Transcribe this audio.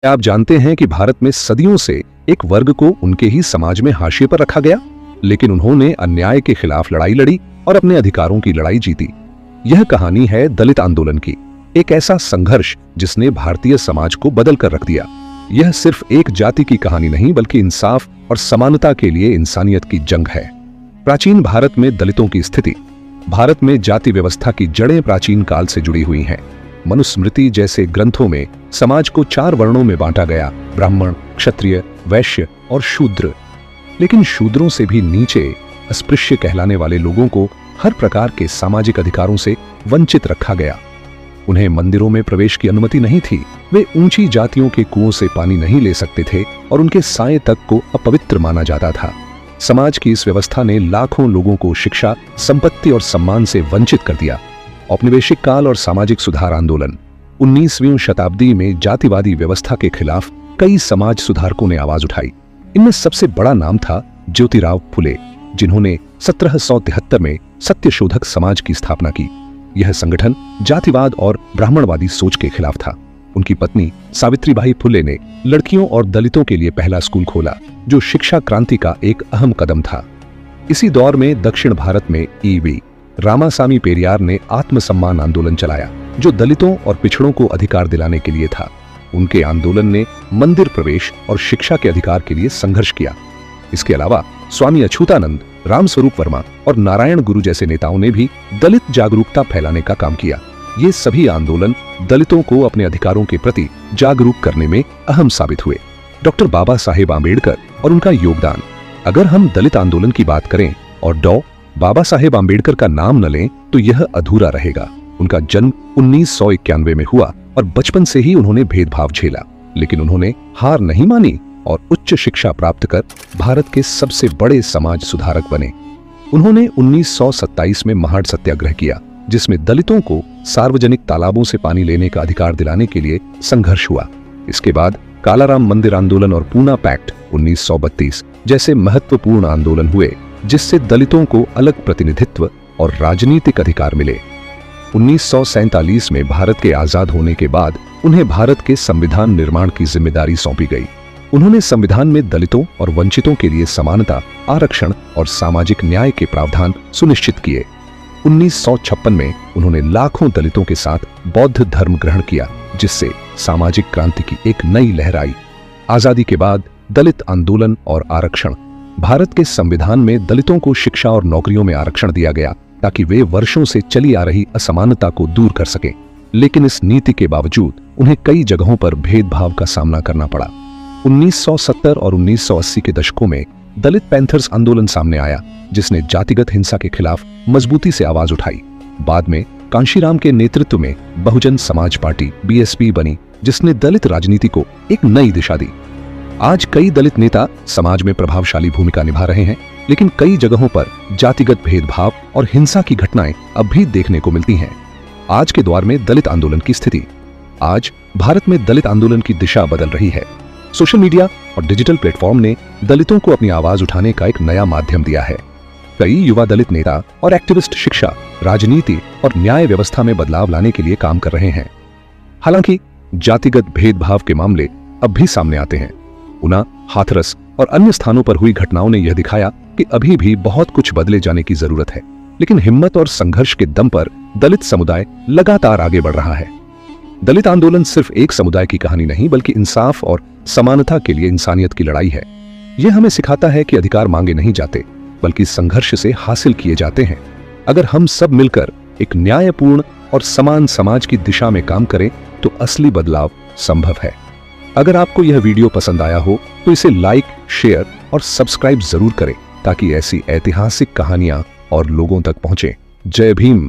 आप जानते हैं कि भारत में सदियों से एक वर्ग को उनके ही समाज में हाशिए पर रखा गया, लेकिन उन्होंने अन्याय के खिलाफ लड़ाई लड़ी और अपने अधिकारों की लड़ाई जीती। यह कहानी है दलित आंदोलन की, एक ऐसा संघर्ष जिसने भारतीय समाज को बदल कर रख दिया। यह सिर्फ एक जाति की कहानी नहीं, बल्कि इंसाफ और समानता के लिए इंसानियत की जंग है। प्राचीन भारत में दलितों की स्थिति। भारत में जाति व्यवस्था की जड़ें प्राचीन काल से जुड़ी हुई हैं। मनुस्मृति जैसे ग्रंथों में समाज को 4 वर्णों में बांटा गया: ब्राह्मण, क्षत्रिय, वैश्य और शूद्र। लेकिन शूद्रों से भी नीचे अस्पृश्य कहलाने वाले लोगों को हर प्रकार के सामाजिक अधिकारों से वंचित रखा गया। उन्हें मंदिरों में प्रवेश की अनुमति नहीं थी, वे ऊंची जातियों के कुओं से पानी नहीं ले सकते थे और उनके साए तक को अपवित्र माना जाता था। समाज की इस व्यवस्था ने लाखों लोगों को शिक्षा, संपत्ति और सम्मान से वंचित कर दिया। औपनिवेशिक काल और सामाजिक सुधार आंदोलन। 19वीं शताब्दी में जातिवादी व्यवस्था के खिलाफ कई समाज सुधारकों ने आवाज उठाई। इनमें सबसे बड़ा नाम था ज्योतिराव फुले, जिन्होंने 1773 में सत्यशोधक समाज की स्थापना की। यह संगठन जातिवाद और ब्राह्मणवादी सोच के खिलाफ था। उनकी पत्नी सावित्रीबाई फुले ने लड़कियों और दलितों के लिए पहला स्कूल खोला, जो शिक्षा क्रांति का एक अहम कदम था। इसी दौर में दक्षिण भारत में ईवी रामासामी पेरियार ने आत्मसम्मान आंदोलन चलाया, जो दलितों और पिछड़ों को अधिकार दिलाने के लिए था। उनके आंदोलन ने मंदिर प्रवेश और शिक्षा के अधिकार के लिए संघर्ष किया। इसके अलावा स्वामी अछूतानंद, रामस्वरूप वर्मा और नारायण गुरु जैसे नेताओं ने भी दलित जागरूकता फैलाने का काम किया। ये सभी आंदोलन दलितों को अपने अधिकारों के प्रति जागरूक करने में अहम साबित हुए। डॉक्टर बाबा साहेब आंबेडकर और उनका योगदान। अगर हम दलित आंदोलन की बात करें और बाबा साहेब आंबेडकर का नाम न लें तो यह अधूरा रहेगा। उनका जन्म 1991 में हुआ और बचपन से ही उन्होंने भेदभाव झेला, लेकिन उन्होंने हार नहीं मानी और उच्च शिक्षा प्राप्त कर भारत के सबसे बड़े समाज सुधारक बने। उन्होंने 1927 में महाड सत्याग्रह किया, जिसमें दलितों को सार्वजनिक तालाबों से पानी लेने का अधिकार दिलाने के लिए संघर्ष हुआ। इसके बाद कालाराम मंदिर आंदोलन और पूना पैक्ट 1932 जैसे महत्वपूर्ण आंदोलन हुए, जिससे दलितों को अलग प्रतिनिधित्व और राजनीतिक अधिकार मिले। 1947 में भारत के आजाद होने के बाद उन्हें भारत के संविधान निर्माण की जिम्मेदारी सौंपी गई। उन्होंने संविधान में दलितों और वंचितों के लिए समानता, आरक्षण और सामाजिक न्याय के प्रावधान सुनिश्चित किए। 1956 में उन्होंने लाखों दलितों के साथ बौद्ध धर्म ग्रहण किया, जिससे सामाजिक क्रांति की एक नई लहर आई। आजादी के बाद दलित आंदोलन और आरक्षण। भारत के संविधान में दलितों को शिक्षा और नौकरियों में आरक्षण दिया गया, ताकि वे वर्षों से चली आ रही असमानता को दूर कर सकें। लेकिन इस नीति के बावजूद उन्हें कई जगहों पर भेदभाव का सामना करना पड़ा। 1970 और 1980 के दशकों में दलित पैंथर्स आंदोलन सामने आया, जिसने जातिगत हिंसा के खिलाफ मजबूती से आवाज उठाई। बाद में कांशीराम के नेतृत्व में बहुजन समाज पार्टी BSP बनी, जिसने दलित राजनीति को एक नई दिशा दी। आज कई दलित नेता समाज में प्रभावशाली भूमिका निभा रहे हैं, लेकिन कई जगहों पर जातिगत भेदभाव और हिंसा की घटनाएं अब भी देखने को मिलती हैं। आज के दौर में दलित आंदोलन की स्थिति। आज भारत में दलित आंदोलन की दिशा बदल रही है। सोशल मीडिया और डिजिटल प्लेटफॉर्म ने दलितों को अपनी आवाज उठाने का एक नया माध्यम दिया है। कई युवा दलित नेता और एक्टिविस्ट शिक्षा, राजनीति और न्याय व्यवस्था में बदलाव लाने के लिए काम कर रहे हैं। हालांकि जातिगत भेदभाव के मामले अब भी सामने आते हैं। उना, हाथरस और अन्य स्थानों पर हुई घटनाओं ने यह दिखाया कि अभी भी बहुत कुछ बदले जाने की जरूरत है। लेकिन हिम्मत और संघर्ष के दम पर दलित समुदाय लगातार आगे बढ़ रहा है। दलित आंदोलन सिर्फ एक समुदाय की कहानी नहीं, बल्कि इंसाफ और समानता के लिए इंसानियत की लड़ाई है। यह हमें सिखाता है कि अधिकार मांगे नहीं जाते, बल्कि संघर्ष से हासिल किए जाते हैं। अगर हम सब मिलकर एक न्यायपूर्ण और समान समाज की दिशा में काम करें तो असली बदलाव संभव है। अगर आपको यह वीडियो पसंद आया हो तो इसे लाइक, शेयर और सब्सक्राइब जरूर करें, ताकि ऐसी ऐतिहासिक कहानियां और लोगों तक पहुंचे। जय भीम।